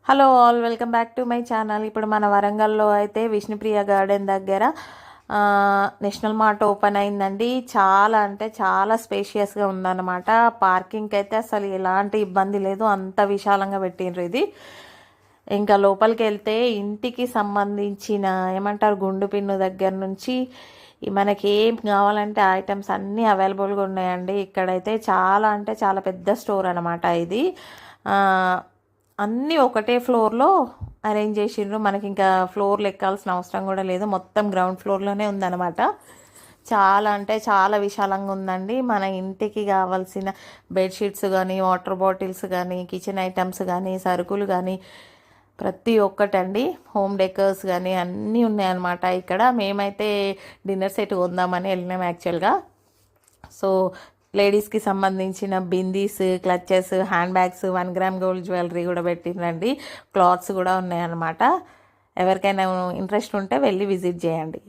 Hello all, welcome back to my channel. ఇప్పుడు మన వరంగల్లో అయితే విష్ణుప్రియ గార్డెన్ దగ్గర నేషనల్ మార్ట్ ఓపెన్ అయిందండి. చాలా అంటే చాలా స్పేషియస్గా ఉందన్నమాట. పార్కింగ్కి అయితే అసలు ఎలాంటి ఇబ్బంది లేదు, అంత విశాలంగా పెట్టిండ్రు ఇది. ఇంకా లోపలికి వెళ్తే ఇంటికి సంబంధించిన ఏమంటారు గుండు పిన్ను దగ్గర నుంచి మనకి ఏం కావాలంటే ఐటమ్స్ అన్నీ అవైలబుల్గా ఉన్నాయండి. ఇక్కడైతే చాలా అంటే చాలా పెద్ద స్టోర్ అనమాట ఇది. అన్నీ ఒకటే ఫ్లోర్లో అరేంజ్ చేసిండ్రు. మనకి ఇంకా ఫ్లోర్లు ఎక్కాల్సిన అవసరం కూడా లేదు, మొత్తం గ్రౌండ్ ఫ్లోర్లోనే ఉందన్నమాట. చాలా అంటే చాలా విశాలంగా ఉందండి. మన ఇంటికి కావాల్సిన బెడ్షీట్స్ కానీ, వాటర్ బాటిల్స్ కానీ, కిచెన్ ఐటమ్స్ కానీ, సరుకులు కానీ ప్రతి ఒక్కటండి, హోమ్ డెకర్స్ కానీ అన్నీ ఉన్నాయన్నమాట ఇక్కడ. మేమైతే డిన్నర్ సెట్ కొందామని వెళ్ళినాం యాక్చువల్గా. సో లేడీస్కి సంబంధించిన bindis, clutches, hand bags, 1 gram gold jewellery కూడా పెట్టిందండి. క్లాత్స్ కూడా ఉన్నాయన్నమాట. ఎవరికైనా ఇంట్రెస్ట్ ఉంటే వెళ్ళి విజిట్ చేయండి.